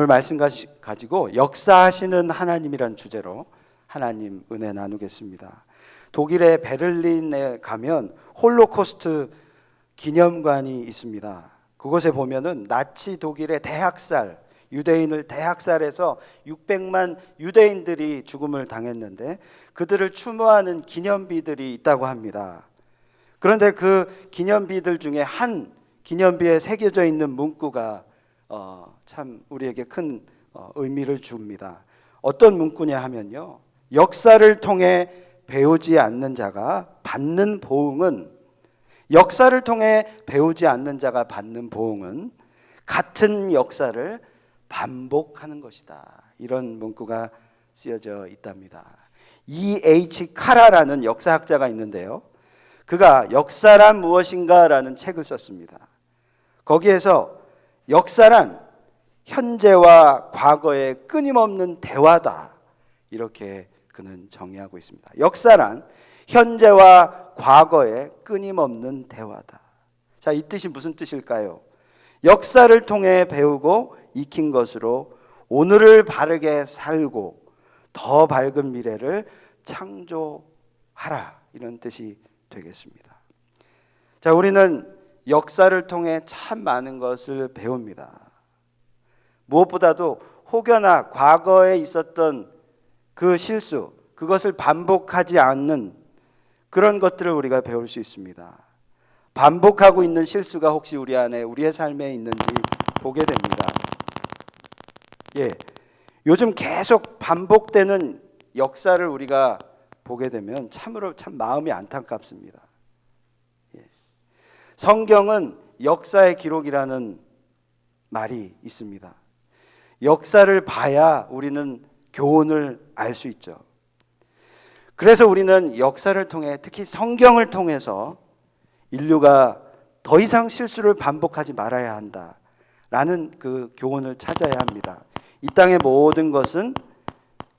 말씀 가지고 역사하시는 하나님이란 주제로 하나님 은혜 나누겠습니다. 독일의 베를린에 가면 홀로코스트 기념관이 있습니다. 그곳에 보면은 나치 독일의 대학살, 유대인을 대학살해서 600만 유대인들이 죽음을 당했는데 그들을 추모하는 기념비들이 있다고 합니다. 그런데 그 기념비들 중에 한 기념비에 새겨져 있는 문구가 참 우리에게 큰 의미를 줍니다. 어떤 문구냐 하면요, 역사를 통해 배우지 않는 자가 받는 보응은, 역사를 통해 배우지 않는 자가 받는 보응은 같은 역사를 반복하는 것이다. 이런 문구가 쓰여져 있답니다. E.H. 카라라는 역사학자가 있는데요, 그가 역사란 무엇인가라는 책을 썼습니다. 거기에서 역사란 현재와 과거의 끊임없는 대화다, 이렇게 그는 정의하고 있습니다. 역사란 현재와 과거의 끊임없는 대화다. 자, 이 뜻이 무슨 뜻일까요? 역사를 통해 배우고 익힌 것으로 오늘을 바르게 살고 더 밝은 미래를 창조하라, 이런 뜻이 되겠습니다. 자, 우리는 역사를 통해 참 많은 것을 배웁니다. 무엇보다도 혹여나 과거에 있었던 그 실수, 그것을 반복하지 않는 그런 것들을 우리가 배울 수 있습니다. 반복하고 있는 실수가 혹시 우리 안에, 우리의 삶에 있는지 보게 됩니다. 예, 요즘 계속 반복되는 역사를 우리가 보게 되면 참으로 참 마음이 안타깝습니다. 예. 성경은 역사의 기록이라는 말이 있습니다. 역사를 봐야 우리는 교훈을 알 수 있죠. 그래서 우리는 역사를 통해, 특히 성경을 통해서 인류가 더 이상 실수를 반복하지 말아야 한다라는 그 교훈을 찾아야 합니다. 이 땅의 모든 것은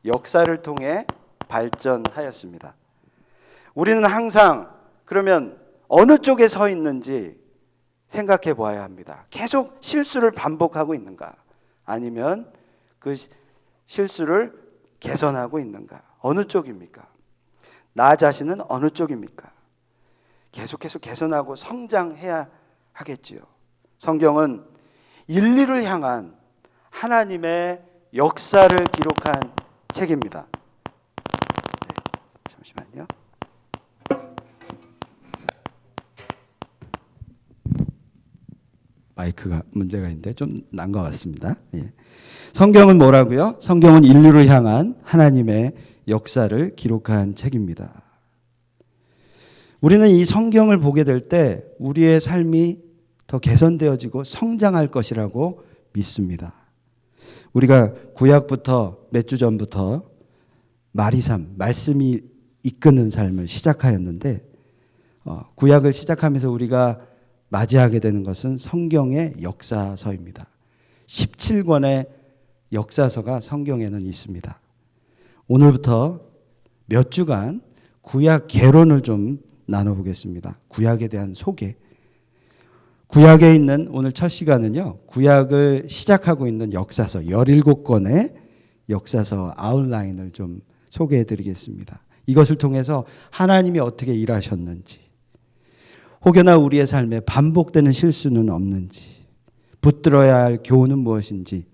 역사를 통해 발전하였습니다. 우리는 항상 그러면 어느 쪽에 서 있는지 생각해 보아야 합니다. 계속 실수를 반복하고 있는가? 아니면 그 실수를 개선하고 있는가? 어느 쪽입니까? 나 자신은 어느 쪽입니까? 계속해서 개선하고 성장해야 하겠지요. 성경은 인류를 향한 하나님의 역사를 기록한 책입니다. 네, 잠시만요. 마이크가 문제가 있는데 좀 난 것 같습니다. 예. 성경은 뭐라고요? 성경은 인류를 향한 하나님의 역사를 기록한 책입니다. 우리는 이 성경을 보게 될 때 우리의 삶이 더 개선되어지고 성장할 것이라고 믿습니다. 우리가 구약부터 몇 주 전부터 마리삼, 말씀이 이끄는 삶을 시작하였는데, 구약을 시작하면서 우리가 맞이하게 되는 것은 성경의 역사서입니다. 17권의 역사서가 성경에는 있습니다. 오늘부터 몇 주간 구약 개론을 좀 나눠보겠습니다. 구약에 대한 소개. 구약에 있는 오늘 첫 시간은요, 구약을 시작하고 있는 역사서 17권의 역사서 아웃라인을 좀 소개해 드리겠습니다. 이것을 통해서 하나님이 어떻게 일하셨는지, 혹여나 우리의 삶에 반복되는 실수는 없는지, 붙들어야 할 교훈은 무엇인지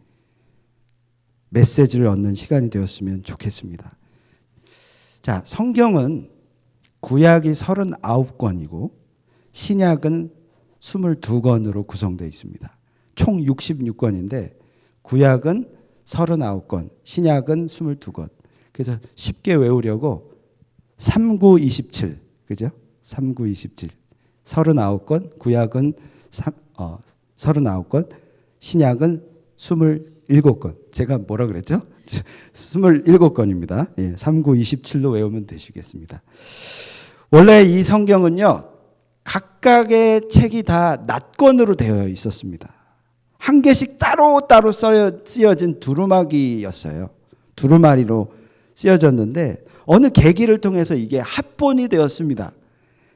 메시지를 얻는 시간이 되었으면 좋겠습니다. 자, 성경은 구약이 39권이고 신약은 22권으로 구성되어 있습니다. 총 66권인데 구약은 39권, 신약은 22권. 그래서 쉽게 외우려고 3927, 그죠? 3927. 39권, 구약은 39권, 신약은 27권. 제가 뭐라 그랬죠? 27권입니다. 예, 3927로 외우면 되시겠습니다. 원래 이 성경은요, 각각의 책이 다 낱권으로 되어 있었습니다. 한 개씩 따로따로 쓰여진 두루마기였어요. 두루마리로 쓰여졌는데 어느 계기를 통해서 이게 합본이 되었습니다.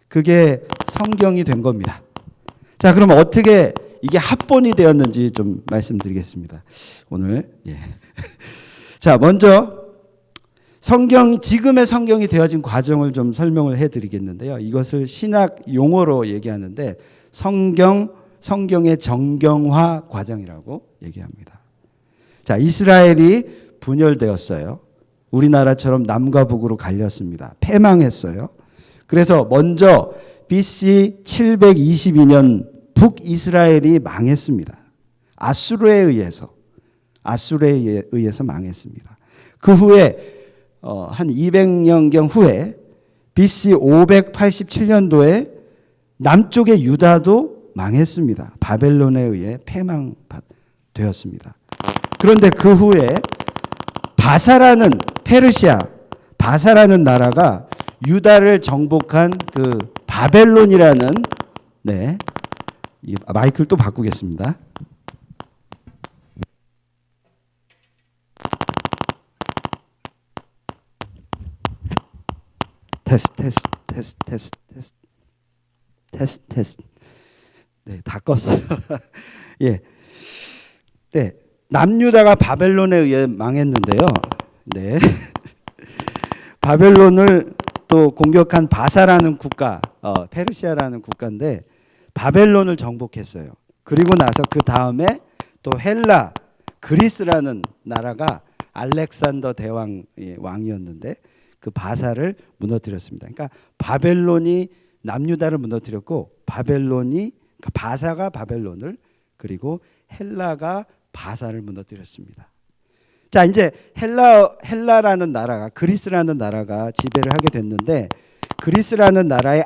그게 성경이 된 겁니다. 자, 그럼 어떻게 이게 합본이 되었는지 좀 말씀드리겠습니다. 오늘 자, 먼저 지금의 성경이 되어진 과정을 좀 설명을 해드리겠는데요. 이것을 신학 용어로 얘기하는데 성경의 정경화 과정이라고 얘기합니다. 자, 이스라엘이 분열되었어요. 우리나라처럼 남과 북으로 갈렸습니다. 패망했어요. 그래서 먼저 BC 722년 북이스라엘이 망했습니다. 아수르에 의해서 망했습니다. 그 후에 한 200년경 후에 BC 587년도에 남쪽의 유다도 망했습니다. 바벨론에 의해 패망되었습니다. 그런데 그 후에 바사라는 나라가 유다를 정복한 그 바벨론이라는 마이크를 또 바꾸겠습니다. 테스트. 네, 다 껐어요. 예. 네. 남유다가 바벨론에 의해 망했는데요. 네. 바벨론을 또 공격한 바사라는 국가, 페르시아라는 국가인데 바벨론을 정복했어요. 그리고 나서 그 다음에 또 그리스라는 나라가 알렉산더 대왕 왕이었는데 그 바사를 무너뜨렸습니다. 그러니까 바벨론이 남유다를 무너뜨렸고 바사가 바벨론을, 그리고 헬라가 바사를 무너뜨렸습니다. 자, 이제 헬라라는 나라가, 그리스라는 나라가 지배를 하게 됐는데 그리스라는 나라의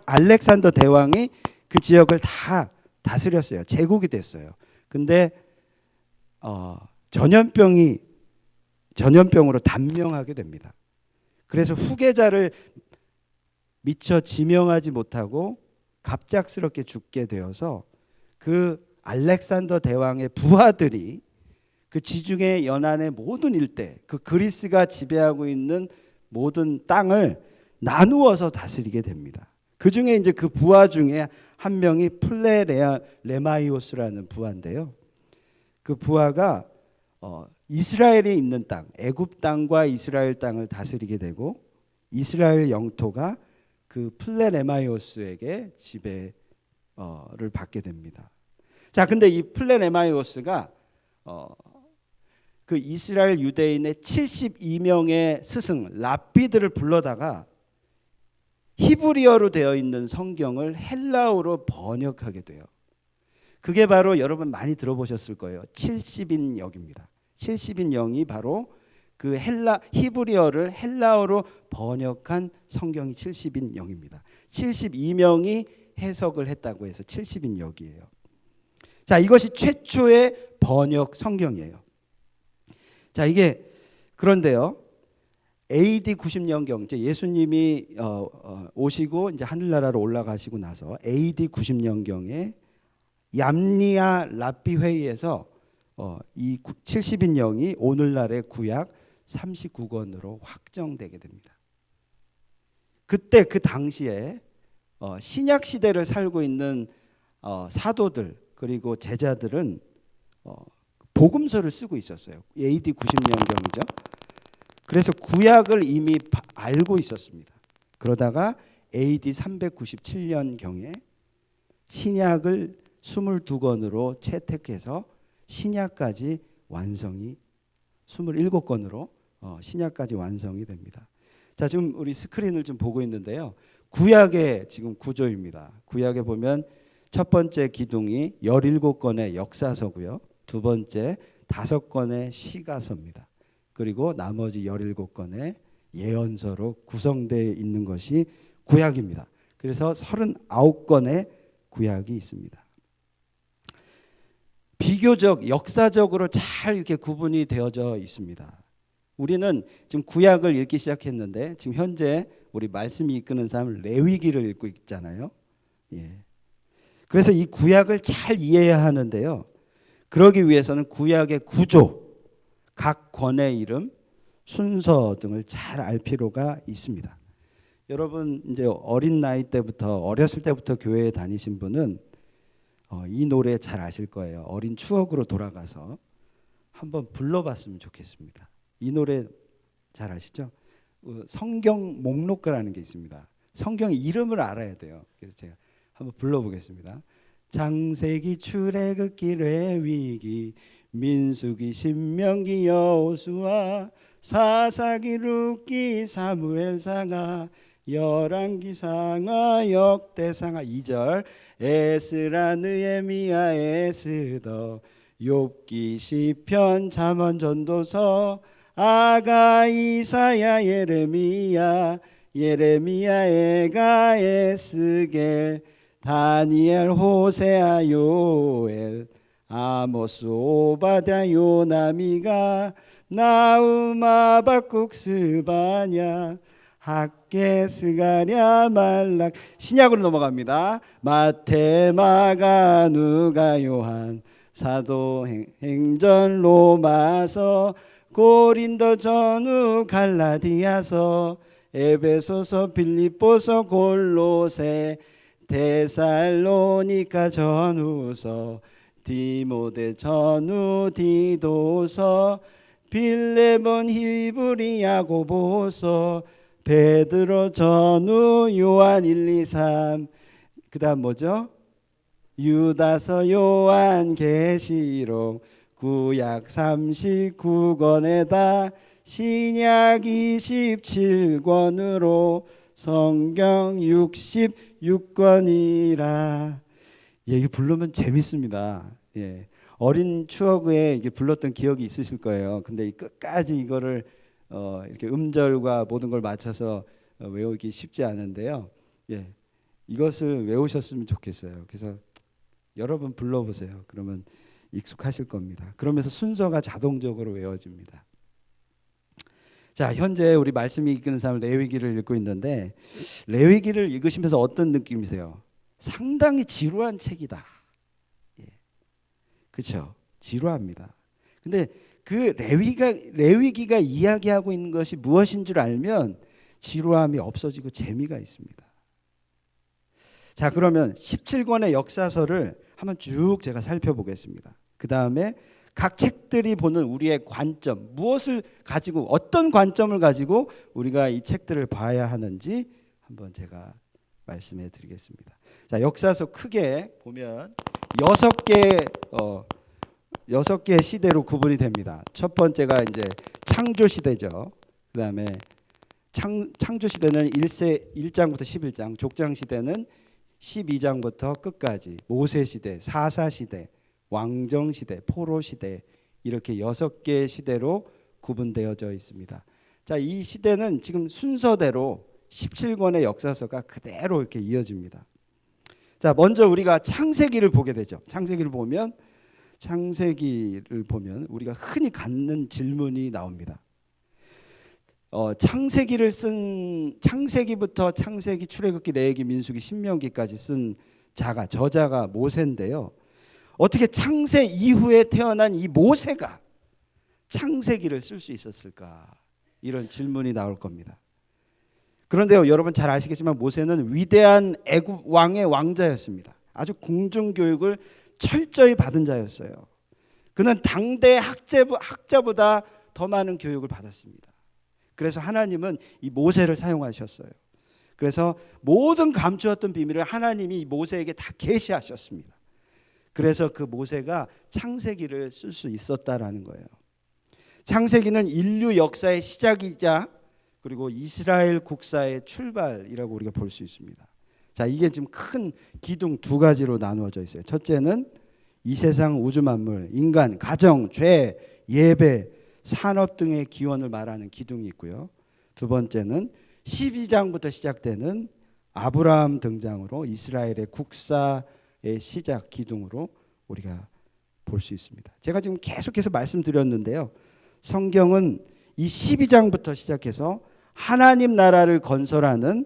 알렉산더 대왕이 그 지역을 다 다스렸어요. 제국이 됐어요. 근데 전염병으로 단명하게 됩니다. 그래서 후계자를 미처 지명하지 못하고 갑작스럽게 죽게 되어서 그 알렉산더 대왕의 부하들이 그 지중해 연안의 모든 일대, 그 그리스가 지배하고 있는 모든 땅을 나누어서 다스리게 됩니다. 그 중에 이제 그 부하 중에 한 명이 플레레마이오스라는 부하인데요. 그 부하가 이스라엘이 있는 땅, 애굽 땅과 이스라엘 땅을 다스리게 되고 이스라엘 영토가 그 플레레마이오스에게 지배를 받게 됩니다. 자, 근데 이 플레레마이오스가 그 이스라엘 유대인의 72명의 스승 랍비들을 불러다가 히브리어로 되어 있는 성경을 헬라어로 번역하게 돼요. 그게 바로 여러분 많이 들어보셨을 거예요. 70인역입니다. 70인역이 바로 그 히브리어를 헬라어로 번역한 성경이 70인역입니다. 72명이 해석을 했다고 해서 70인역이에요. 자, 이것이 최초의 번역 성경이에요. 자, 이게 그런데요. AD 90년경 이제 예수님이 오시고 이제 하늘나라로 올라가시고 나서 AD 90년경에 얌리아 랍비 회의에서 이 70인령이 오늘날의 구약 39권으로 확정되게 됩니다. 그때 그 당시에 신약 시대를 살고 있는 사도들 그리고 제자들은 복음서를 쓰고 있었어요. AD 90년경이죠. 그래서 구약을 이미 알고 있었습니다. 그러다가 AD 397년경에 신약을 22권으로 채택해서 신약까지 완성이 27권으로 신약까지 완성이 됩니다. 자, 지금 우리 스크린을 좀 보고 있는데요. 구약의 지금 구조입니다. 구약에 보면 첫 번째 기둥이 17권의 역사서고요. 두 번째 5권의 시가서입니다. 그리고 나머지 17권의 예언서로 구성되어 있는 것이 구약입니다. 그래서 39권의 구약이 있습니다. 비교적 역사적으로 잘 이렇게 구분이 되어져 있습니다. 우리는 지금 구약을 읽기 시작했는데 지금 현재 우리 말씀이 이끄는 사람은 레위기를 읽고 있잖아요. 예. 그래서 이 구약을 잘 이해해야 하는데요. 그러기 위해서는 구약의 구조, 각 권의 이름, 순서 등을 잘 알 필요가 있습니다. 여러분 이제 어린 나이 때부터 어렸을 때부터 교회에 다니신 분은 이 노래 잘 아실 거예요. 어린 추억으로 돌아가서 한번 불러봤으면 좋겠습니다. 이 노래 잘 아시죠? 성경 목록가라는 게 있습니다. 성경 이름을 알아야 돼요. 그래서 제가 한번 불러보겠습니다. 창세기, 출애굽기, 레위기, 민수기, 신명기, 여호수아, 사사기, 룻기, 사무엘상하, 열왕기상하, 역대상하. 2절 에스라, 느헤미야, 에스더, 욥기, 시편, 잠언, 전도서, 아가, 이사야, 예레미야, 에가, 에스겔, 다니엘, 호세아, 요엘, 아모스, 오바댜, 요나미가, 나움, 하박국, 스바냐, 학개, 스가랴, 말락. 신약으로 넘어갑니다. 마태, 마가, 누가, 요한, 사도행전, 로마서, 고린도, 전후, 갈라디아서, 에베소서, 빌립보서, 골로새, 데살로니가, 전후서, 디모데, 전후, 디도서, 빌레몬, 히브리, 야고보서, 베드로, 전후, 요한, 1, 2, 3. 그 다음 뭐죠? 유다서, 요한, 계시록, 구약 39권에다 신약 27권으로 성경 66권이라. 이게 부르면 재밌습니다. 예. 어린 추억에 이게 불렀던 기억이 있으실 거예요. 근데 끝까지 이거를 이렇게 음절과 모든 걸 맞춰서 외우기 쉽지 않은데요. 예. 이것을 외우셨으면 좋겠어요. 그래서 여러 번 불러보세요. 그러면 익숙하실 겁니다. 그러면서 순서가 자동적으로 외워집니다. 자, 현재 우리 말씀이 이끄는 사람 레위기를 읽고 있는데, 레위기를 읽으시면서 어떤 느낌이세요? 상당히 지루한 책이다. 예. 그렇죠? 지루합니다. 근데 그 레위기가 이야기하고 있는 것이 무엇인 줄 알면 지루함이 없어지고 재미가 있습니다. 자, 그러면 17권의 역사서를 한번 쭉 제가 살펴보겠습니다. 그 다음에 각 책들이 보는 우리의 관점, 무엇을 가지고, 어떤 관점을 가지고 우리가 이 책들을 봐야 하는지 한번 제가 말씀해 드리겠습니다. 자, 역사서 크게 보면 6개의 시대로 구분이 됩니다. 첫 번째가 이제 창조 시대죠. 그 다음에 창조 시대는 1장부터 11장, 족장 시대는 12장부터 끝까지, 모세 시대, 사사 시대, 왕정 시대, 포로 시대, 이렇게 6개의 시대로 구분되어져 있습니다. 자, 이 시대는 지금 순서대로 17권의 역사서가 그대로 이렇게 이어집니다. 자, 먼저 우리가 창세기를 보게 되죠. 창세기를 보면 우리가 흔히 갖는 질문이 나옵니다. 창세기부터 창세기, 출애굽기, 레위기, 민수기, 신명기까지 쓴 저자가 모세인데요. 어떻게 창세 이후에 태어난 이 모세가 창세기를 쓸 수 있었을까? 이런 질문이 나올 겁니다. 그런데요, 여러분 잘 아시겠지만 모세는 위대한 애굽 왕의 왕자였습니다. 아주 궁중교육을 철저히 받은 자였어요. 그는 당대 학자보다 더 많은 교육을 받았습니다. 그래서 하나님은 이 모세를 사용하셨어요. 그래서 모든 감추었던 비밀을 하나님이 모세에게 다 계시하셨습니다. 그래서 그 모세가 창세기를 쓸 수 있었다라는 거예요. 창세기는 인류 역사의 시작이자 그리고 이스라엘 국사의 출발이라고 우리가 볼 수 있습니다. 자, 이게 지금 큰 기둥 2가지로 나누어져 있어요. 첫째는 이 세상 우주 만물, 인간, 가정, 죄, 예배, 산업 등의 기원을 말하는 기둥이 있고요. 두 번째는 12장부터 시작되는 아브라함 등장으로 이스라엘의 국사의 시작 기둥으로 우리가 볼 수 있습니다. 제가 지금 계속해서 말씀드렸는데요. 성경은 이 12장부터 시작해서 하나님 나라를 건설하는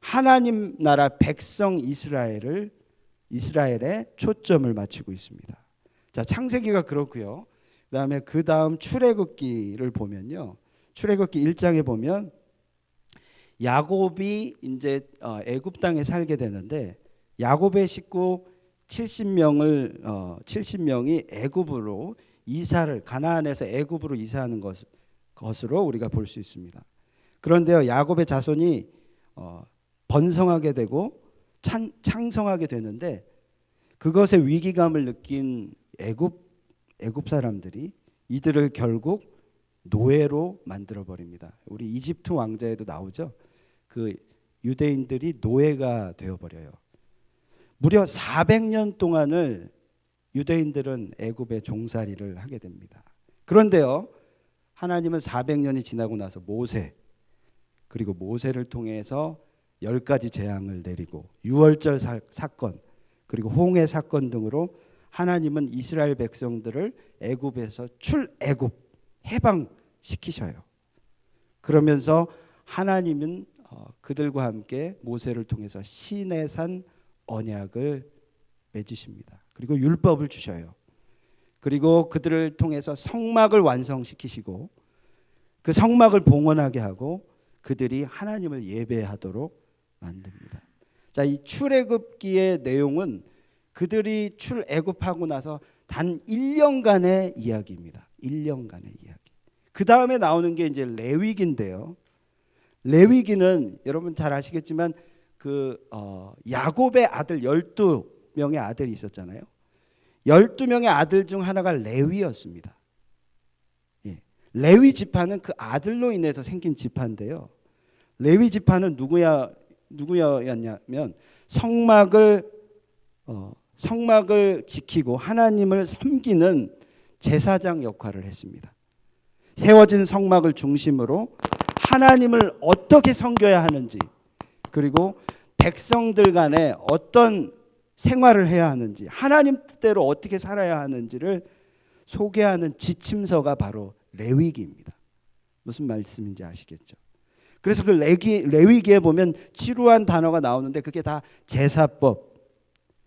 하나님 나라 백성 이스라엘에 초점을 맞추고 있습니다. 자, 창세기가 그렇고요. 그다음에 출애굽기를 보면요. 출애굽기 1장에 보면 야곱이 이제 애굽 땅에 살게 되는데 야곱의 식구 70명이 애굽으로 이사를 가나안에서 애굽으로 이사하는 것으로 우리가 볼 수 있습니다. 그런데요, 야곱의 자손이 번성하게 되고 창성하게 되는데 그것의 위기감을 느낀 애굽 사람들이 이들을 결국 노예로 만들어 버립니다. 우리 이집트 왕자에도 나오죠. 그 유대인들이 노예가 되어 버려요. 무려 400년 동안을 유대인들은 애굽의 종살이를 하게 됩니다. 그런데요, 하나님은 400년이 지나고 나서 모세, 그리고 모세를 통해서 10가지 재앙을 내리고 유월절 사건, 그리고 홍해 사건 등으로 하나님은 이스라엘 백성들을 애굽에서 출애굽 해방시키셔요. 그러면서 하나님은 그들과 함께 모세를 통해서 시내산 언약을 맺으십니다. 그리고 율법을 주셔요. 그리고 그들을 통해서 성막을 완성시키시고 그 성막을 봉헌하게 하고 그들이 하나님을 예배하도록 만듭니다. 자, 이 출애굽기의 내용은 그들이 출애굽하고 나서 단 1년간의 이야기입니다. 1년간의 이야기. 그 다음에 나오는 게 이제 레위기인데요. 레위기는 여러분 잘 아시겠지만 야곱의 아들 12명의 아들이 있었잖아요. 12명의 아들 중 하나가 레위였습니다. 예. 레위 지파는 그 아들로 인해서 생긴 지파인데요. 레위 지파는 누구였냐면 성막을 지키고 하나님을 섬기는 제사장 역할을 했습니다. 세워진 성막을 중심으로 하나님을 어떻게 섬겨야 하는지, 그리고 백성들 간에 어떤 생활을 해야 하는지, 하나님 뜻대로 어떻게 살아야 하는지를 소개하는 지침서가 바로 레위기입니다. 무슨 말씀인지 아시겠죠? 그래서 그 레위기에 보면 지루한 단어가 나오는데 그게 다 제사법,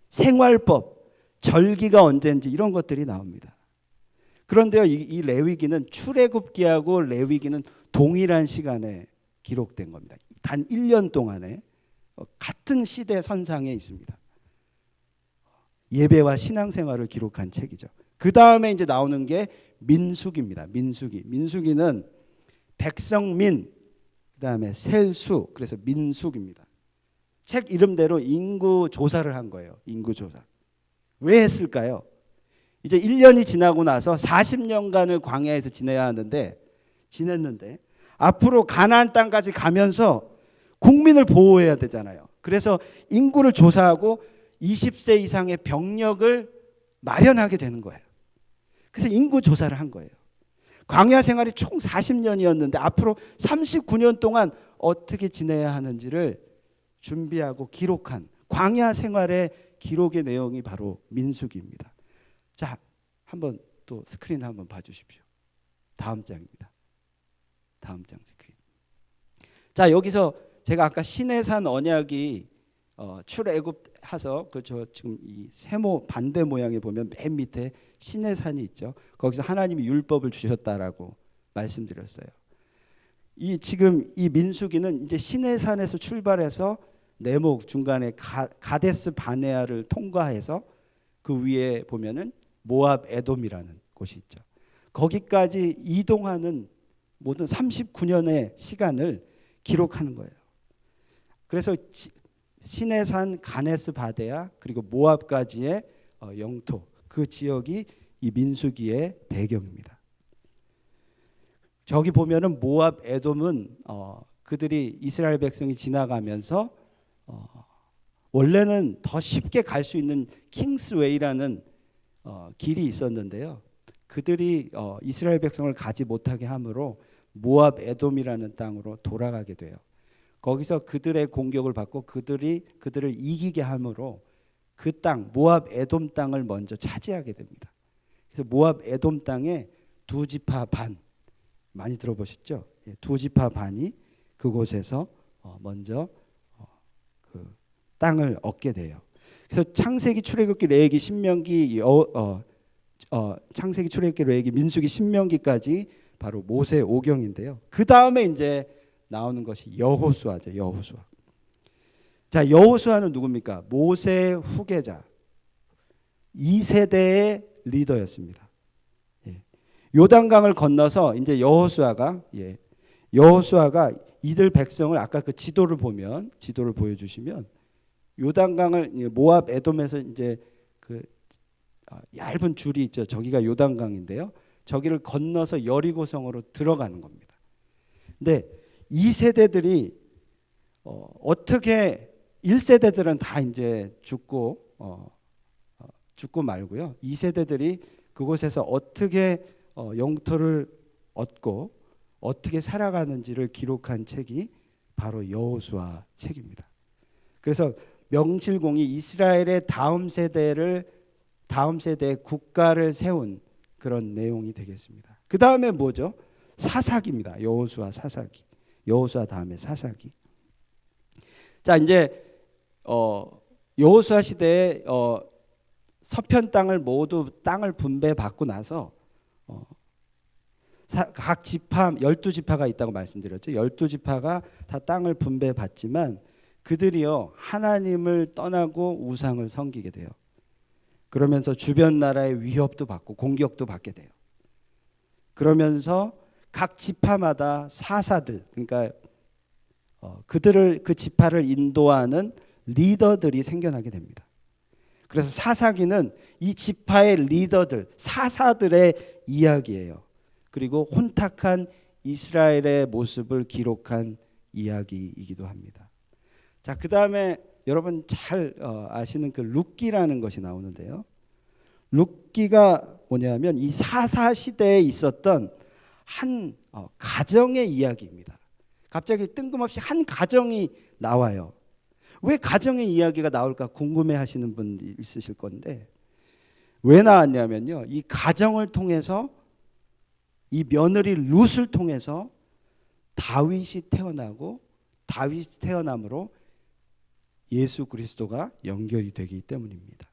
생활법, 절기가 언제인지 이런 것들이 나옵니다. 그런데요, 이 레위기는 출애굽기하고 레위기는 동일한 시간에 기록된 겁니다. 단 1년 동안에 같은 시대 선상에 있습니다. 예배와 신앙생활을 기록한 책이죠. 그 다음에 이제 나오는 게 민수기입니다. 민수기는 백성민, 그 다음에 셀수, 그래서 민수기입니다. 책 이름대로 인구 조사를 한 거예요. 인구 조사. 왜 했을까요? 이제 1년이 지나고 나서 40년간을 광야에서 지냈는데 앞으로 가나안 땅까지 가면서 국민을 보호해야 되잖아요. 그래서 인구를 조사하고 20세 이상의 병력을 마련하게 되는 거예요. 그래서 인구 조사를 한 거예요. 광야 생활이 총 40년이었는데 앞으로 39년 동안 어떻게 지내야 하는지를 준비하고 기록한 광야 생활의 기록의 내용이 바로 민수기입니다. 자, 한번 또 스크린 한번 봐주십시오. 다음 장입니다. 다음 장 스크린. 자, 여기서 제가 아까 시내산 언약이 출애굽해서 지금 이 세모 반대 모양에 보면 맨 밑에 시내산이 있죠. 거기서 하나님이 율법을 주셨다라고 말씀드렸어요. 지금 이 민수기는 이제 시내산에서 출발해서 네목 중간에 가데스 바네아를 통과해서 그 위에 보면은 모압 에돔이라는 곳이 있죠. 거기까지 이동하는 모든 39년의 시간을 기록하는 거예요. 그래서 시내산 가데스 바네아 그리고 모압까지의 영토, 그 지역이 이 민수기의 배경입니다. 저기 보면은 모압 에돔은 그들이 이스라엘 백성이 지나가면서 원래는 더 쉽게 갈 수 있는 킹스웨이라는 길이 있었는데요. 그들이 이스라엘 백성을 가지 못하게 함으로 모압 에돔이라는 땅으로 돌아가게 돼요. 거기서 그들의 공격을 받고 그들을 이기게 함으로 그 땅, 모압 에돔 땅을 먼저 차지하게 됩니다. 그래서 모압 에돔 땅에 두 지파 반, 많이 들어보셨죠? 두 지파 반이 그곳에서 먼저 그 땅을 얻게 돼요. 그래서 창세기, 출애굽기, 레위기, 신명기, 창세기, 출애굽기, 레위기, 민수기, 신명기까지 바로 모세 오경인데요. 그 다음에 이제 나오는 것이 여호수아죠. 여호수아. 자, 여호수아는 누굽니까? 모세의 후계자. 2세대의 리더였습니다. 예. 요단강을 건너서 이제 여호수아가 이들 백성을 아까 그 지도를 보여주시면 요단강을 모압 에돔에서 이제 그 얇은 줄이 있죠. 저기가 요단강인데요. 저기를 건너서 여리고성으로 들어가는 겁니다. 근데 이 세대들이 어떻게 1세대들은 다 이제 죽고 말고요. 2세대들이 그곳에서 어떻게 영토를 얻고 어떻게 살아가는지를 기록한 책이 바로 여호수아 책입니다. 그래서 명실공히 이스라엘의 다음 세대의 국가를 세운 그런 내용이 되겠습니다. 그 다음에 뭐죠? 사사기입니다. 여호수아 사사기. 여호수아 다음에 사사기. 자, 이제 여호수아 시대에 서편 땅을 모두 땅을 분배받고 나서 각 지파 12지파가 있다고 말씀드렸죠. 12지파가 다 땅을 분배받지만 그들이요 하나님을 떠나고 우상을 섬기게 돼요. 그러면서 주변 나라의 위협도 받고 공격도 받게 돼요. 그러면서 각 지파마다 사사들, 그러니까 그 지파를 인도하는 리더들이 생겨나게 됩니다. 그래서 사사기는 이 지파의 리더들, 사사들의 이야기예요. 그리고 혼탁한 이스라엘의 모습을 기록한 이야기이기도 합니다. 자, 그 다음에 여러분 잘 아시는 그 룻기라는 것이 나오는데요. 룻기가 뭐냐면 이 사사 시대에 있었던 한 가정의 이야기입니다. 갑자기 뜬금없이 한 가정이 나와요. 왜 가정의 이야기가 나올까 궁금해하시는 분이 있으실 건데 왜 나왔냐면요. 이 가정을 통해서 이 며느리 룻을 통해서 다윗이 태어나고 다윗이 태어남으로 예수 그리스도가 연결이 되기 때문입니다.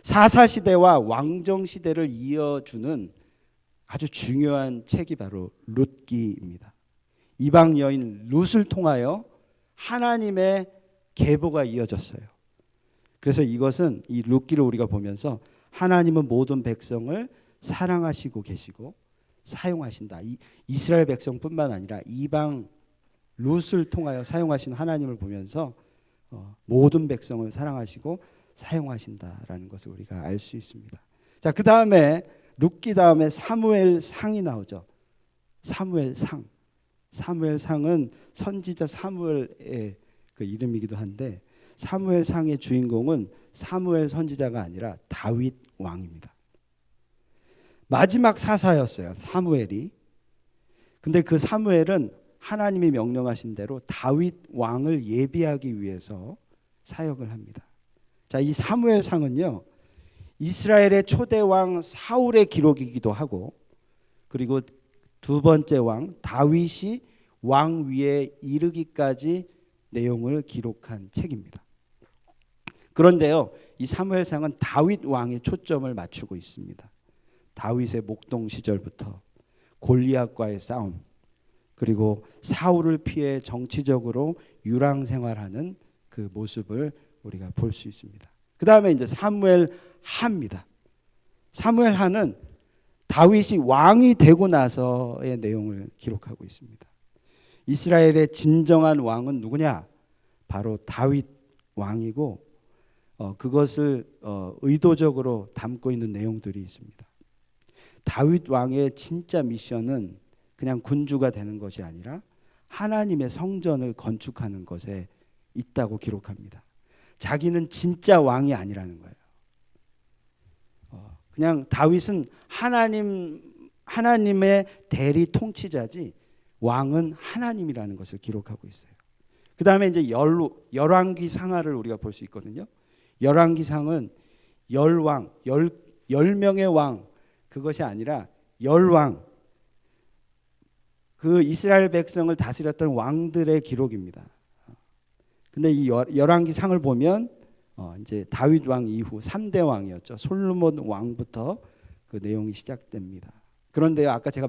사사시대와 왕정시대를 이어주는 아주 중요한 책이 바로 룻기입니다. 이방 여인 룻을 통하여 하나님의 계보가 이어졌어요. 그래서 이것은 이 룻기를 우리가 보면서 하나님은 모든 백성을 사랑하시고 계시고 사용하신다. 이스라엘 백성뿐만 아니라 이방 룻을 통하여 사용하신 하나님을 보면서 모든 백성을 사랑하시고 사용하신다라는 것을 우리가 알 수 있습니다. 자, 그 다음에 룻기 다음에 사무엘상이 나오죠. 사무엘상은 선지자 사무엘의 그 이름이기도 한데 사무엘상의 주인공은 사무엘 선지자가 아니라 다윗 왕입니다. 마지막 사사였어요, 사무엘이. 근데 그 사무엘은 하나님이 명령하신 대로 다윗 왕을 예비하기 위해서 사역을 합니다. 자, 이 사무엘상은요 이스라엘의 초대 왕 사울의 기록이기도 하고 그리고 두 번째 왕 다윗이 왕 위에 이르기까지 내용을 기록한 책입니다. 그런데요 이 사무엘상은 다윗 왕의 초점을 맞추고 있습니다. 다윗의 목동 시절부터 골리앗과의 싸움 그리고 사울을 피해 정치적으로 유랑 생활하는 그 모습을 우리가 볼 수 있습니다. 그 다음에 이제 사무엘하입니다. 사무엘하는 다윗이 왕이 되고 나서의 내용을 기록하고 있습니다. 이스라엘의 진정한 왕은 누구냐? 바로 다윗 왕이고 그것을 의도적으로 담고 있는 내용들이 있습니다. 다윗 왕의 진짜 미션은 그냥 군주가 되는 것이 아니라 하나님의 성전을 건축하는 것에 있다고 기록합니다. 자기는 진짜 왕이 아니라는 거예요. 그냥 다윗은 하나님의 대리 통치자지 왕은 하나님이라는 것을 기록하고 있어요. 그 다음에 이제 열왕기 상하를 우리가 볼 수 있거든요. 열왕기 상은 열왕, 10명의 왕 그것이 아니라 열왕 그 이스라엘 백성을 다스렸던 왕들의 기록입니다. 근데 이 열왕기 상을 보면 이제 다윗 왕 이후 3대 왕이었죠. 솔로몬 왕부터 그 내용이 시작됩니다. 그런데요, 아까 제가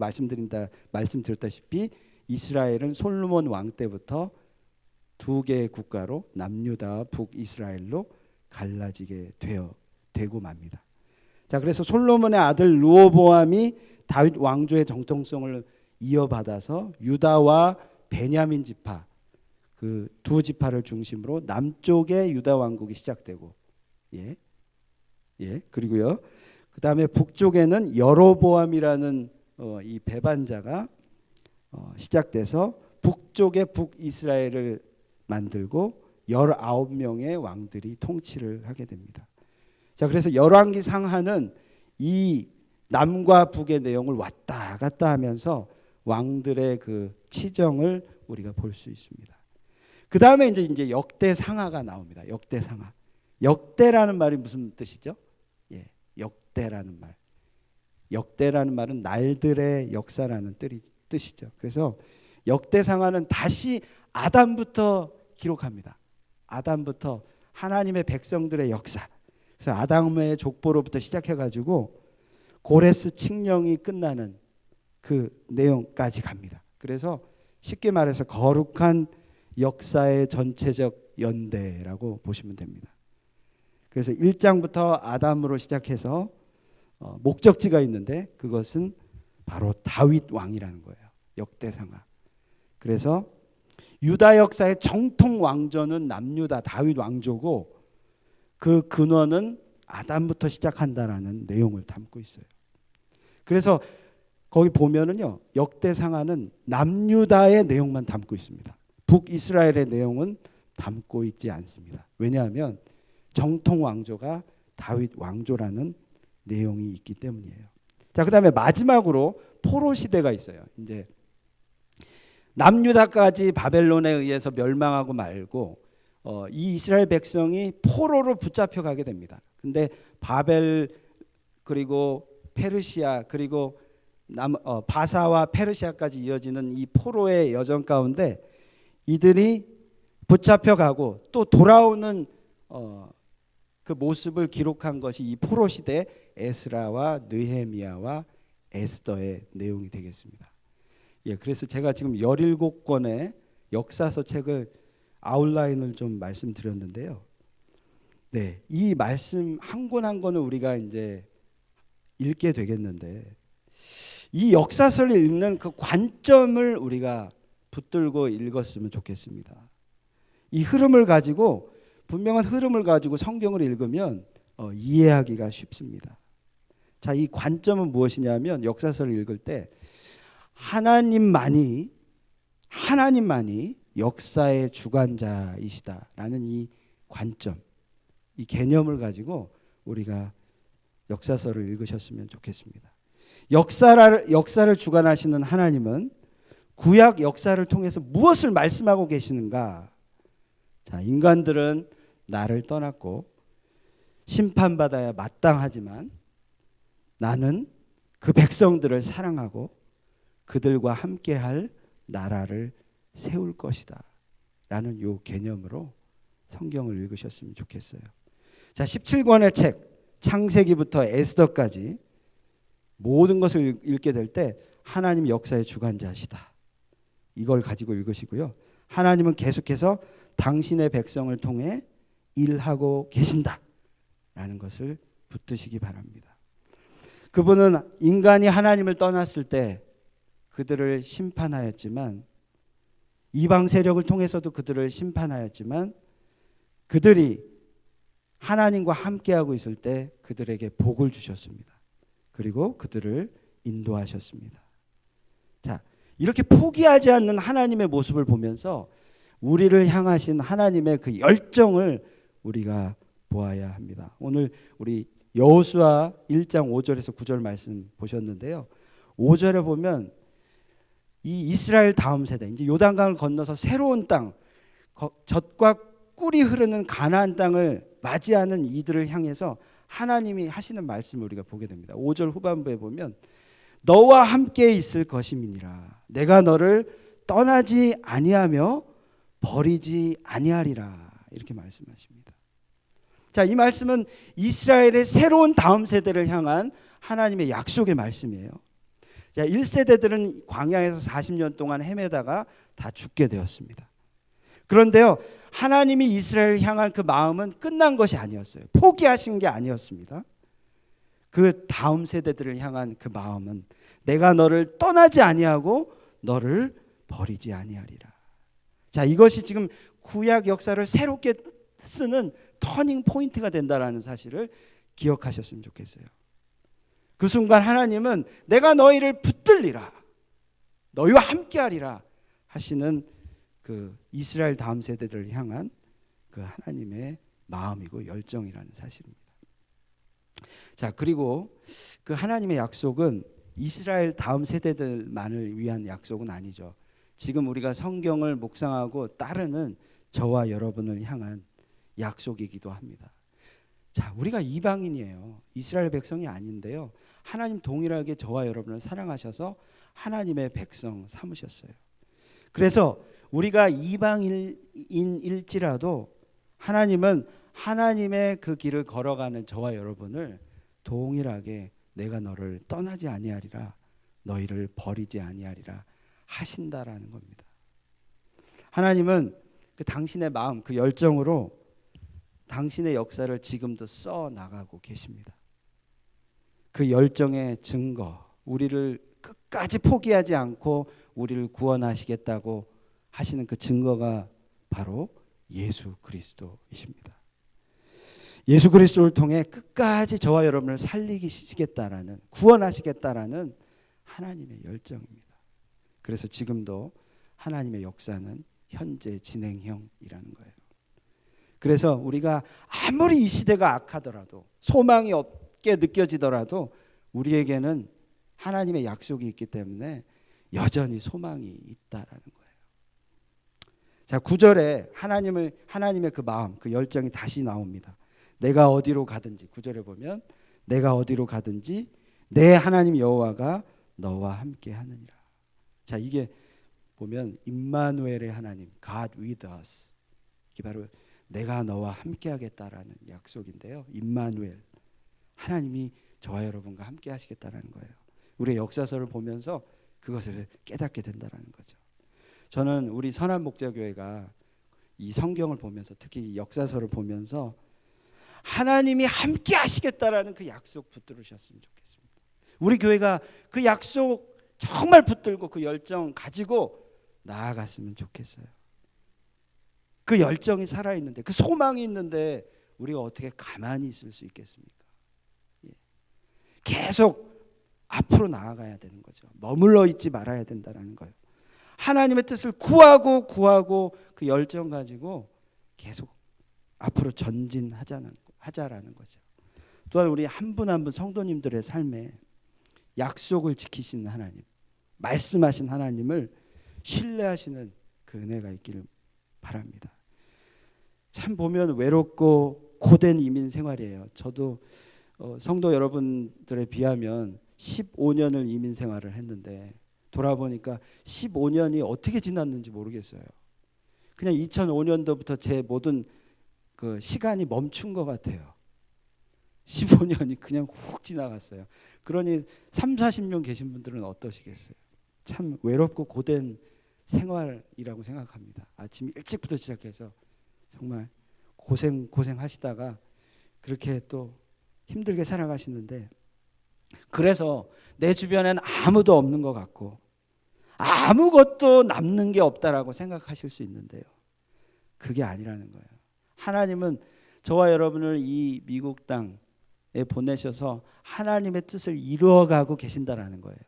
말씀드렸다시피 이스라엘은 솔로몬 왕 때부터 두 개의 국가로 남유다와 북이스라엘로 갈라지게 되어 되고 맙니다. 자, 그래서 솔로몬의 아들 르호보암이 다윗 왕조의 정통성을 이어받아서 유다와 베냐민 지파, 그 두 지파를 중심으로 남쪽의 유다 왕국이 시작되고, 그리고요, 그 다음에 북쪽에는 여로보암이라는 이 배반자가 시작돼서 북쪽의 북이스라엘을 만들고 19명의 왕들이 통치를 하게 됩니다. 자, 그래서 열왕기 상하는 이 남과 북의 내용을 왔다 갔다 하면서 왕들의 그 치정을 우리가 볼 수 있습니다. 그 다음에 이제 역대상하가 나옵니다. 역대상하. 역대라는 말이 무슨 뜻이죠? 역대라는 말. 역대라는 말은 날들의 역사라는 뜻이죠. 그래서 역대상하는 다시 아담부터 기록합니다. 아담부터 하나님의 백성들의 역사. 그래서 아담의 족보로부터 시작해가지고 고레스 칙령이 끝나는 그 내용까지 갑니다. 그래서 쉽게 말해서 거룩한 역사의 전체적 연대라고 보시면 됩니다. 그래서 1장부터 아담으로 시작해서 목적지가 있는데 그것은 바로 다윗 왕이라는 거예요. 역대상하. 그래서 유다 역사의 정통 왕조는 남유다 다윗 왕조고 그 근원은 아담부터 시작한다라는 내용을 담고 있어요. 그래서 거기 보면은요, 역대상하는 남유다의 내용만 담고 있습니다. 북이스라엘의 내용은 담고 있지 않습니다. 왜냐하면 정통 왕조가 다윗 왕조라는 내용이 있기 때문이에요. 자, 그다음에 마지막으로 포로 시대가 있어요. 이제 남유다까지 바벨론에 의해서 멸망하고 말고 이 이스라엘 백성이 포로로 붙잡혀 가게 됩니다. 근데 바벨 그리고 페르시아 그리고 바사와 페르시아까지 이어지는 이 포로의 여정 가운데 이들이 붙잡혀 가고 또 돌아오는 그 모습을 기록한 것이 이 포로 시대 에스라와 느헤미야와 에스더의 내용이 되겠습니다. 그래서 제가 지금 17권의 역사서 책을 아웃라인을 좀 말씀드렸는데요. 이 말씀 한 권 한 권을 우리가 이제 읽게 되겠는데 이 역사서를 읽는 그 관점을 우리가 붙들고 읽었으면 좋겠습니다. 이 흐름을 가지고 분명한 흐름을 가지고 성경을 읽으면 이해하기가 쉽습니다. 자, 이 관점은 무엇이냐면 역사서를 읽을 때 하나님만이 역사의 주관자이시다라는 이 관점, 이 개념을 가지고 우리가 역사서를 읽으셨으면 좋겠습니다. 역사를 주관하시는 하나님은 구약 역사를 통해서 무엇을 말씀하고 계시는가? 자, 인간들은 나를 떠났고 심판받아야 마땅하지만 나는 그 백성들을 사랑하고 그들과 함께할 나라를 세울 것이다 라는 요 개념으로 성경을 읽으셨으면 좋겠어요. 자, 17권의 책 창세기부터 에스더까지 모든 것을 읽게 될 때 하나님 역사의 주관자시다, 이걸 가지고 읽으시고요. 하나님은 계속해서 당신의 백성을 통해 일하고 계신다 라는 것을 붙드시기 바랍니다. 그분은 인간이 하나님을 떠났을 때 그들을 심판하였지만, 이방 세력을 통해서도 그들을 심판하였지만, 그들이 하나님과 함께하고 있을 때 그들에게 복을 주셨습니다. 그리고 그들을 인도하셨습니다. 자, 이렇게 포기하지 않는 하나님의 모습을 보면서 우리를 향하신 하나님의 그 열정을 우리가 보아야 합니다. 오늘 우리 여호수아 1장 5절에서 9절 말씀 보셨는데요. 5절에 보면 이 이스라엘 다음 세대, 이제 요단강을 건너서 새로운 땅, 젖과 꿀이 흐르는 가나안 땅을 맞이하는 이들을 향해서 하나님이 하시는 말씀을 우리가 보게 됩니다. 5절 후반부에 보면 너와 함께 있을 것임이니라, 내가 너를 떠나지 아니하며 버리지 아니하리라, 이렇게 말씀하십니다. 자, 이 말씀은 이스라엘의 새로운 다음 세대를 향한 하나님의 약속의 말씀이에요. 자, 1세대들은 광야에서 40년 동안 헤매다가 다 죽게 되었습니다. 그런데요, 하나님이 이스라엘을 향한 그 마음은 끝난 것이 아니었어요. 포기하신 게 아니었습니다. 그 다음 세대들을 향한 그 마음은 내가 너를 떠나지 아니하고 너를 버리지 아니하리라. 자, 이것이 지금 구약 역사를 새롭게 쓰는 터닝 포인트가 된다라는 사실을 기억하셨으면 좋겠어요. 그 순간 하나님은 내가 너희를 붙들리라, 너희와 함께하리라 하시는 그 이스라엘 다음 세대들을 향한 그 하나님의 마음이고 열정이라는 사실입니다. 자, 그리고 그 하나님의 약속은 이스라엘 다음 세대들만을 위한 약속은 아니죠. 지금 우리가 성경을 묵상하고 따르는 저와 여러분을 향한 약속이기도 합니다. 자, 우리가 이방인이에요. 이스라엘 백성이 아닌데요, 하나님 동일하게 저와 여러분을 사랑하셔서 하나님의 백성 삼으셨어요. 그래서 우리가 이방인일지라도 하나님은 하나님의 그 길을 걸어가는 저와 여러분을 동일하게 내가 너를 떠나지 아니하리라, 너희를 버리지 아니하리라 하신다라는 겁니다. 하나님은 그 당신의 마음, 그 열정으로 당신의 역사를 지금도 써 나가고 계십니다. 그 열정의 증거, 우리를 끝까지 포기하지 않고 우리를 구원하시겠다고 하시는 그 증거가 바로 예수 그리스도이십니다. 예수 그리스도를 통해 끝까지 저와 여러분을 살리시겠다라는, 구원하시겠다라는 하나님의 열정입니다. 그래서 지금도 하나님의 역사는 현재 진행형이라는 거예요. 그래서 우리가 아무리 이 시대가 악하더라도, 소망이 없게 느껴지더라도 우리에게는 하나님의 약속이 있기 때문에 여전히 소망이 있다라는 거예요. 자, 9절에 하나님의 그 마음, 그 열정이 다시 나옵니다. 내가 어디로 가든지, 9절에 보면 내가 어디로 가든지 내 하나님 여호와가 너와 함께 하느니라. 자, 이게 보면 임마누엘의 하나님, God with us, 이게 바로 내가 너와 함께 하겠다라는 약속인데요. 임마누엘, 하나님이 저와 여러분과 함께 하시겠다라는 거예요. 우리의 역사서를 보면서 그것을 깨닫게 된다라는 거죠. 저는 우리 선한목자교회가 이 성경을 보면서, 특히 이 역사서를 보면서 하나님이 함께 하시겠다라는 그 약속 붙들으셨으면 좋겠습니다. 우리 교회가 그 약속 정말 붙들고 그 열정 가지고 나아갔으면 좋겠어요. 그 열정이 살아있는데, 그 소망이 있는데 우리가 어떻게 가만히 있을 수 있겠습니까? 계속 앞으로 나아가야 되는 거죠. 머물러 있지 말아야 된다는 거예요. 하나님의 뜻을 구하고 그 열정 가지고 계속 앞으로 전진하자라는 거죠. 또한 우리 한 분 한 분 성도님들의 삶에 약속을 지키시는 하나님, 말씀하신 하나님을 신뢰하시는 그 은혜가 있기를 바랍니다. 참 보면 외롭고 고된 이민 생활이에요. 저도 성도 여러분들에 비하면 15년을 이민 생활을 했는데 돌아보니까 15년이 어떻게 지났는지 모르겠어요. 그냥 2005년도부터 제 모든 그 시간이 멈춘 것 같아요. 15년이 그냥 훅 지나갔어요. 그러니 3, 40년 계신 분들은 어떠시겠어요? 참 외롭고 고된 생활이라고 생각합니다. 아침 일찍부터 시작해서 정말 고생하시다가 그렇게 또 힘들게 살아가시는데, 그래서 내 주변엔 아무도 없는 것 같고 아무것도 남는 게 없다라고 생각하실 수 있는데요, 그게 아니라는 거예요. 하나님은 저와 여러분을 이 미국 땅에 보내셔서 하나님의 뜻을 이루어가고 계신다라는 거예요.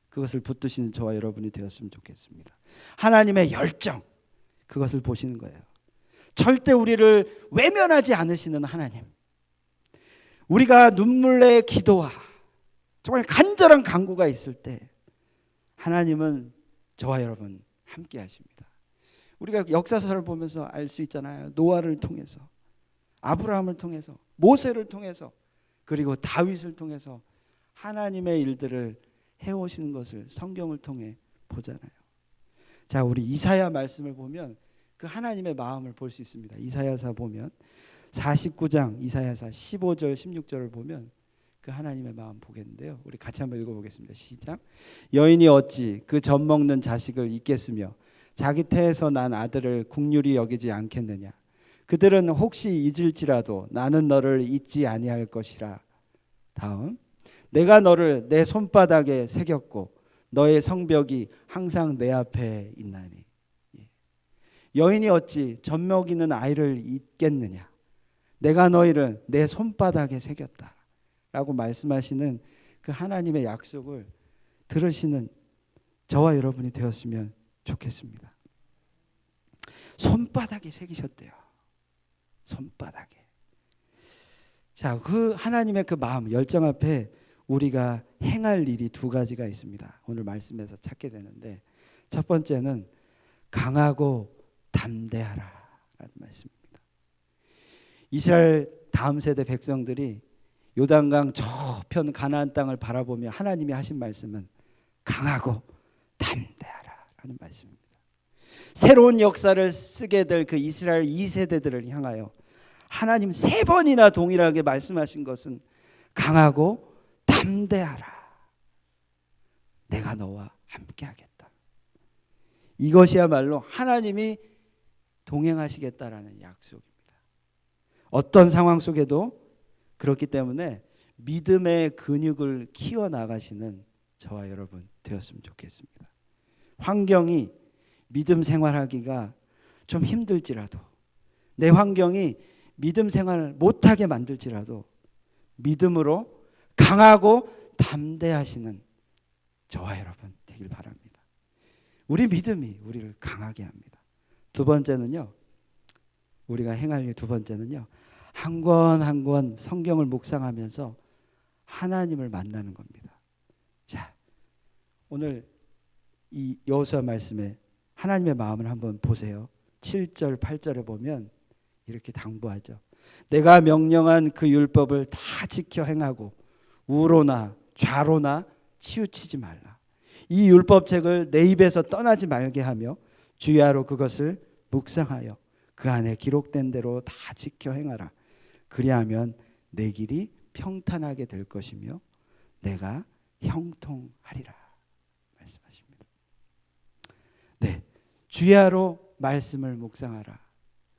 그것을 붙드시는 저와 여러분이 되었으면 좋겠습니다. 하나님의 열정, 그것을 보시는 거예요. 절대 우리를 외면하지 않으시는 하나님, 우리가 눈물의 기도와 정말 간절한 간구가 있을 때 하나님은 저와 여러분 함께 하십니다. 우리가 역사서를 보면서 알 수 있잖아요. 노아를 통해서, 아브라함을 통해서, 모세를 통해서, 그리고 다윗을 통해서 하나님의 일들을 해오시는 것을 성경을 통해 보잖아요. 자, 우리 이사야 말씀을 보면 그 하나님의 마음을 볼 수 있습니다. 이사야서 보면 49장 이사야서 15절 16절을 보면 그 하나님의 마음 보겠는데요. 우리 같이 한번 읽어보겠습니다. 시작. 여인이 어찌 그 젖먹는 자식을 잊겠으며 자기 태에서 난 아들을 긍휼히 여기지 않겠느냐. 그들은 혹시 잊을지라도 나는 너를 잊지 아니할 것이라. 다음, 내가 너를 내 손바닥에 새겼고 너의 성벽이 항상 내 앞에 있나니. 여인이 어찌 젖먹이는 아이를 잊겠느냐. 내가 너희를 내 손바닥에 새겼다 라고 말씀하시는 그 하나님의 약속을 들으시는 저와 여러분이 되었으면 좋겠습니다. 손바닥에 새기셨대요. 손바닥에. 자, 그 하나님의 그 마음, 열정 앞에 우리가 행할 일이 두 가지가 있습니다. 오늘 말씀에서 찾게 되는데, 첫 번째는 강하고 담대하라 라는 말씀입니다. 이스라엘 다음 세대 백성들이 요단강 저편 가나안 땅을 바라보며 하나님이 하신 말씀은 강하고 담대하라 라는 말씀입니다. 새로운 역사를 쓰게 될 그 이스라엘 2세대들을 향하여 하나님 3번이나 동일하게 말씀하신 것은 강하고 담대하라. 내가 너와 함께 하겠다. 이것이야말로 하나님이 동행하시겠다라는 약속입니다. 어떤 상황 속에도. 그렇기 때문에 믿음의 근육을 키워나가시는 저와 여러분 되었으면 좋겠습니다. 환경이 믿음 생활하기가 좀 힘들지라도, 내 환경이 믿음 생활을 못하게 만들지라도 믿음으로 강하고 담대하시는 저와 여러분 되길 바랍니다. 우리 믿음이 우리를 강하게 합니다. 두 번째는요, 우리가 행할 일 두 번째는요, 한 권 한 권 성경을 묵상하면서 하나님을 만나는 겁니다. 자, 오늘 이 여호수아 말씀에 하나님의 마음을 한번 보세요. 7절 8절에 보면 이렇게 당부하죠. 내가 명령한 그 율법을 다 지켜 행하고 우로나 좌로나 치우치지 말라. 이 율법책을 내 입에서 떠나지 말게 하며 주야로 그것을 묵상하여 그 안에 기록된 대로 다 지켜 행하라. 그리하면 내 길이 평탄하게 될 것이며 내가 형통하리라 말씀하십니다. 네, 주야로 말씀을 묵상하라.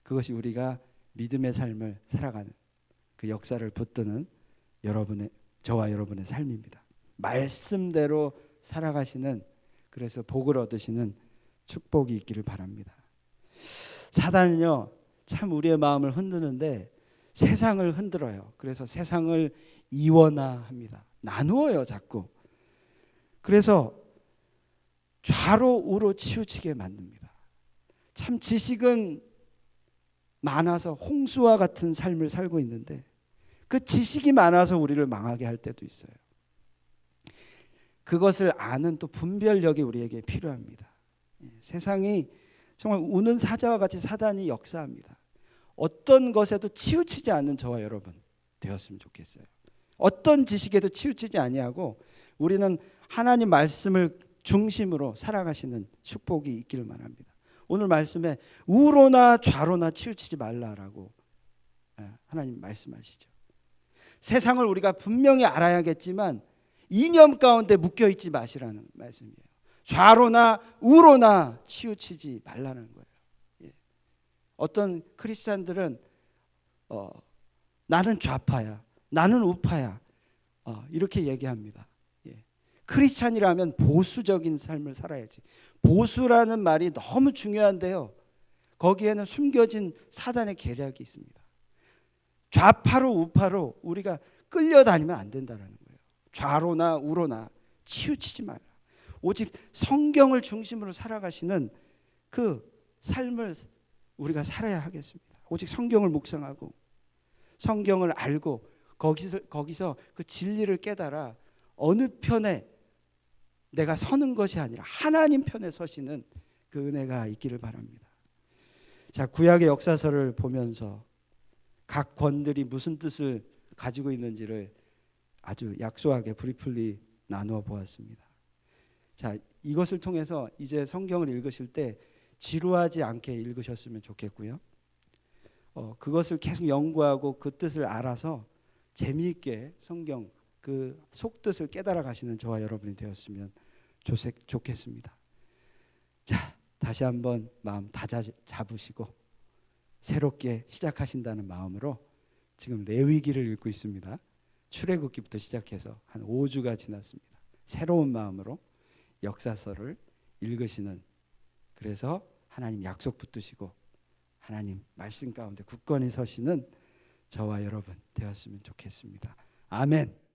그것이 우리가 믿음의 삶을 살아가는 그 역사를 붙드는 여러분의, 저와 여러분의 삶입니다. 말씀대로 살아가시는, 그래서 복을 얻으시는 축복이 있기를 바랍니다. 사단은요, 참 우리의 마음을 흔드는데 세상을 흔들어요. 그래서 세상을 이원화합니다. 나누어요, 자꾸. 그래서 좌로 우로 치우치게 만듭니다. 참 지식은 많아서 홍수와 같은 삶을 살고 있는데 그 지식이 많아서 우리를 망하게 할 때도 있어요. 그것을 아는 또 분별력이 우리에게 필요합니다. 세상이 정말 우는 사자와 같이 사단이 역사합니다. 어떤 것에도 치우치지 않는 저와 여러분 되었으면 좋겠어요. 어떤 지식에도 치우치지 아니하고 우리는 하나님 말씀을 중심으로 살아가시는 축복이 있기를 바랍니다. 오늘 말씀에 우로나 좌로나 치우치지 말라라고 하나님 말씀하시죠. 세상을 우리가 분명히 알아야겠지만 이념 가운데 묶여있지 마시라는 말씀이에요. 좌로나 우로나 치우치지 말라는 거예요. 어떤 크리스찬들은 나는 좌파야, 나는 우파야, 이렇게 얘기합니다. 크리스찬이라면 보수적인 삶을 살아야지. 보수라는 말이 너무 중요한데요, 거기에는 숨겨진 사단의 계략이 있습니다. 좌파로 우파로 우리가 끌려다니면 안 된다는 거예요. 좌로나 우로나 치우치지 말라. 오직 성경을 중심으로 살아가시는 그 삶을 우리가 살아야 하겠습니다. 오직 성경을 묵상하고 성경을 알고 거기서 그 진리를 깨달아 어느 편에 내가 서는 것이 아니라 하나님 편에 서시는 그 은혜가 있기를 바랍니다. 자, 구약의 역사서를 보면서 각 권들이 무슨 뜻을 가지고 있는지를 아주 약소하게 브리플리 나누어 보았습니다. 자, 이것을 통해서 이제 성경을 읽으실 때 지루하지 않게 읽으셨으면 좋겠고요. 그것을 계속 연구하고 그 뜻을 알아서 재미있게 성경 그 속뜻을 깨달아 가시는 저와 여러분이 되었으면 좋겠습니다. 자, 다시 한번 마음 잡으시고 새롭게 시작하신다는 마음으로 지금 레위기를 읽고 있습니다. 출애굽기부터 시작해서 한 5주가 지났습니다. 새로운 마음으로 역사서를 읽으시는, 그래서 하나님 약속 붙드시고 하나님 말씀 가운데 굳건히 서시는 저와 여러분 되었으면 좋겠습니다. 아멘.